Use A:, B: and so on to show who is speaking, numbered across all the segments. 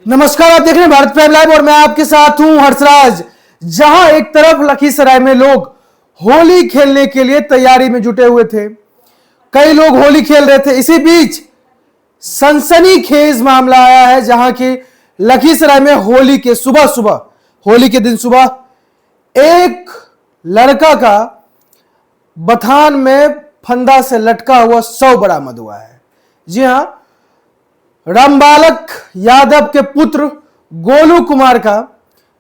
A: नमस्कार, आप देख रहे हैं भारत प्राइम लाइव और मैं आपके साथ हूं हर्षराज। जहां एक तरफ लखीसराय में लोग होली खेलने के लिए तैयारी में जुटे हुए थे, कई लोग होली खेल रहे थे। इसी बीच सनसनीखेज मामला आया है जहां की लखीसराय में होली के होली के दिन सुबह एक लड़का का बथान में फंदा से लटका हुआ शव बरामद हुआ है। जी हां, रामबालक यादव के पुत्र गोलू कुमार का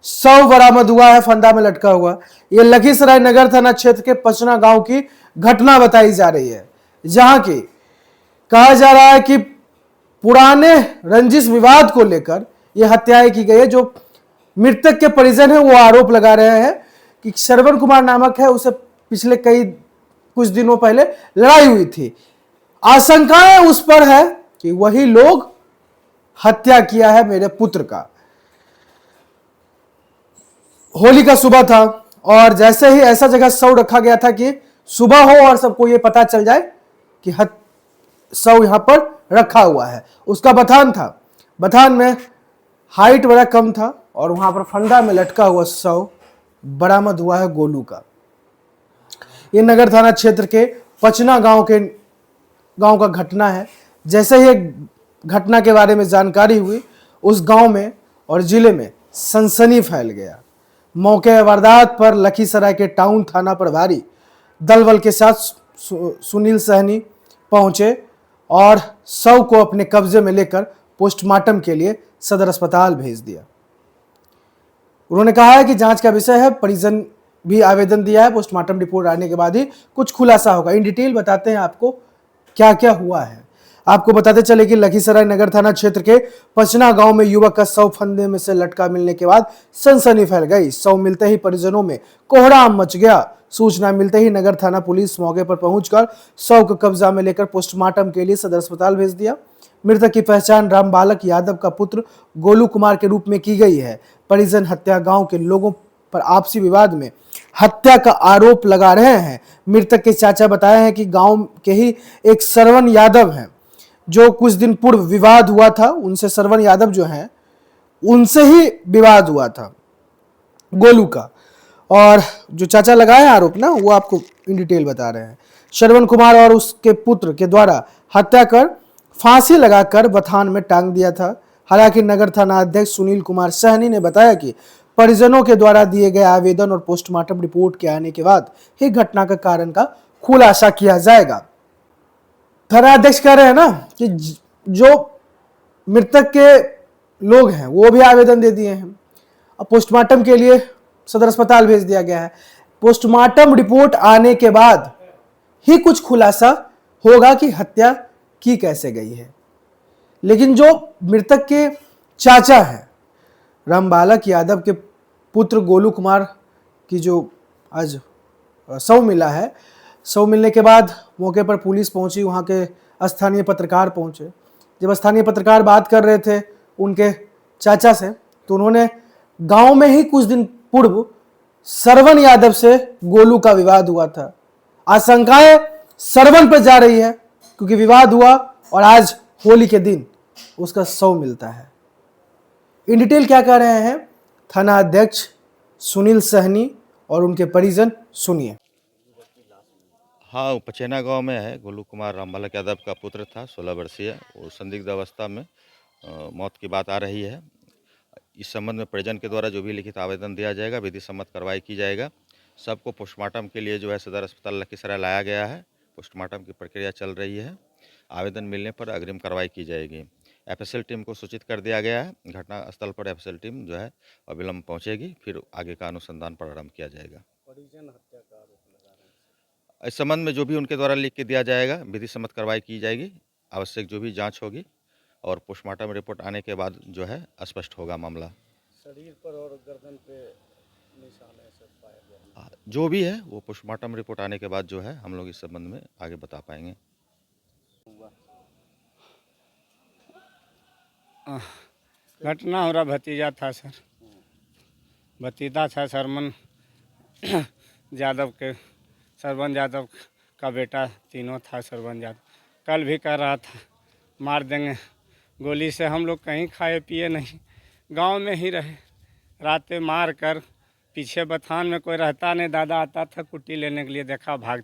A: शव बरामद हुआ है, फंदा में लटका हुआ। यह लखीसराय नगर थाना क्षेत्र के पचना गांव की घटना बताई जा रही है, जहां की कहा जा रहा है कि पुराने रंजिश विवाद को लेकर यह हत्याएं की गई है। जो मृतक के परिजन है वो आरोप लगा रहे हैं कि श्रवण कुमार नामक है, उसे पिछले कुछ दिनों पहले लड़ाई हुई थी। आशंकाएं उस पर है कि वही लोग हत्या किया है मेरे पुत्र का। होली का सुबह था और जैसे ही ऐसा जगह शव रखा गया था कि सुबह हो और सबको यह पता चल जाए कि शव यहां पर रखा हुआ है। उसका बथान था, बथान में हाइट बड़ा कम था और वहां पर फंदा में लटका हुआ शव बरामद हुआ है गोलू का। यह नगर थाना क्षेत्र के पचना गांव का घटना है। जैसे ही घटना के बारे में जानकारी हुई, उस गांव में और जिले में सनसनी फैल गया। मौके वारदात पर लखीसराय के टाउन थाना प्रभारी दल बल के साथ सुनील सहनी पहुंचे और शव को अपने कब्जे में लेकर पोस्टमार्टम के लिए सदर अस्पताल भेज दिया। उन्होंने कहा है कि जांच का विषय है, परिजन भी आवेदन दिया है। पोस्टमार्टम रिपोर्ट आने के बाद ही कुछ खुलासा होगा। इन डिटेल बताते हैं आपको क्या क्या हुआ है। आपको बताते चले कि लखीसराय नगर थाना क्षेत्र के पचना गांव में युवक का शव फंदे में से लटका मिलने के बाद सनसनी फैल गई। शव मिलते ही परिजनों में कोहराम मच गया। सूचना मिलते ही नगर थाना पुलिस मौके पर पहुंचकर शव को कब्जा में लेकर पोस्टमार्टम के लिए सदर अस्पताल भेज दिया। मृतक की पहचान रामबालक यादव का पुत्र गोलू कुमार के रूप में की गई है। परिजन हत्या गांव के लोगों पर आपसी विवाद में हत्या का आरोप लगा रहे हैं। मृतक के चाचा बताए हैं कि गांव के ही एक श्रवण यादव हैं, जो कुछ दिन पूर्व विवाद हुआ था। उनसे श्रवण यादव जो हैं, उनसे ही विवाद हुआ था गोलू का। और जो चाचा लगाए आरोप ना, वो आपको इन डिटेल बता रहे हैं। श्रवण कुमार और उसके पुत्र के द्वारा हत्या कर फांसी लगाकर बथान में टांग दिया था। हालांकि नगर थाना अध्यक्ष सुनील कुमार सहनी ने बताया कि परिजनों के द्वारा दिए गए आवेदन और पोस्टमार्टम रिपोर्ट के आने के बाद ही घटना का कारण का खुलासा किया जाएगा। थाना अध्यक्ष कह रहे हैं ना कि जो मृतक के लोग हैं वो भी आवेदन दे दिए हैं। अब पोस्टमार्टम के लिए सदर अस्पताल भेज दिया गया है। पोस्टमार्टम रिपोर्ट आने के बाद ही कुछ खुलासा होगा कि हत्या की कैसे गई है। लेकिन जो मृतक के चाचा हैं, रामबालक यादव के पुत्र गोलू कुमार की जो आज शव मिला है, शव मिलने के बाद मौके पर पुलिस पहुंची, वहां के स्थानीय पत्रकार पहुंचे। जब स्थानीय पत्रकार बात कर रहे थे उनके चाचा से, तो उन्होंने गांव में ही कुछ दिन पूर्व श्रवण यादव से गोलू का विवाद हुआ था। आशंकाएं श्रवण पर जा रही है क्योंकि विवाद हुआ और आज होली के दिन उसका शव मिलता है। इन डिटेल क्या कह रहे हैं थाना अध्यक्ष सुनील सहनी और उनके परिजन, सुनिए।
B: हाँ, वो पचेना गांव में है। गोलू कुमार रामबालक यादव का पुत्र था, 16 वर्षीय। वो संदिग्ध अवस्था में मौत की बात आ रही है। इस संबंध में परिजन के द्वारा जो भी लिखित आवेदन दिया जाएगा, विधि सम्मत कार्रवाई की जाएगा। सबको पोस्टमार्टम के लिए जो है सदर अस्पताल लखीसराय लाया गया है। पोस्टमार्टम की प्रक्रिया चल रही है। आवेदन मिलने पर अग्रिम कार्रवाई की जाएगी। एफएसएल टीम को सूचित कर दिया गया है। घटना स्थल पर एफएसएल टीम जो है अविलंब पहुँचेगी, फिर आगे का अनुसंधान प्रारंभ किया जाएगा। इस संबंध में जो भी उनके द्वारा लिख के दिया जाएगा, विधि सम्मत कार्रवाई की जाएगी। आवश्यक जो भी जांच होगी और पोस्टमार्टम रिपोर्ट आने के बाद जो है स्पष्ट होगा मामला।
C: शरीर पर और गर्दन पे निशान ऐसे पाया गया।
B: जो भी है वो पोस्टमार्टम रिपोर्ट आने के बाद जो है हम लोग इस संबंध में आगे बता पाएंगे।
C: घटना हो रहा भतीजा था सर, भतीजा था सरमन सरवन यादव का बेटा, तीनों था सरवन यादव। कल भी कह रहा था मार देंगे गोली से। हम लोग कहीं खाए पिए नहीं, गांव में ही रहे। रात में मार कर पीछे बथान में कोई रहता नहीं, दादा आता था कुट्टी लेने के लिए, देखा भाग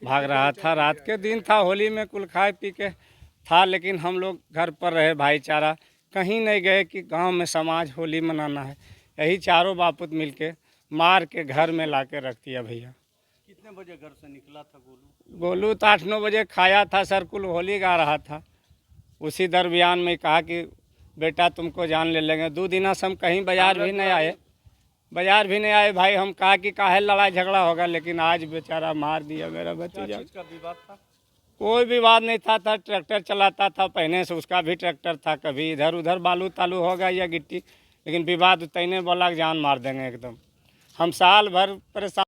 C: रहा था। रात के दिन था, होली में कुल खाए पी के था, लेकिन हम लोग घर पर रहे, भाईचारा कहीं नहीं गए कि गांव में समाज होली मनाना है। यही चारों बापूत मिलके मार के घर में ला के रख दिया भैया।
D: कितने बजे घर से निकला था गोलू?
C: गोलू तो 8-9 बजे खाया था सर, कुल होली गा रहा था। उसी दरमियान में कहा कि बेटा तुमको जान ले लेंगे। 2 दिन से हम कहीं बाजार भी नहीं आए भाई। हम कहा कि काहे लड़ाई झगड़ा होगा, लेकिन आज बेचारा मार दिया मेरा
D: क्या
C: भतीजा।
D: चीज का विवाद था?
C: कोई विवाद नहीं था ट्रैक्टर चलाता था पहले से, उसका भी ट्रैक्टर था, कभी इधर उधर बालू तालू होगा या गिट्टी, लेकिन विवाद तैने बोला कि जान मार देंगे एकदम। हम साल भर परेशान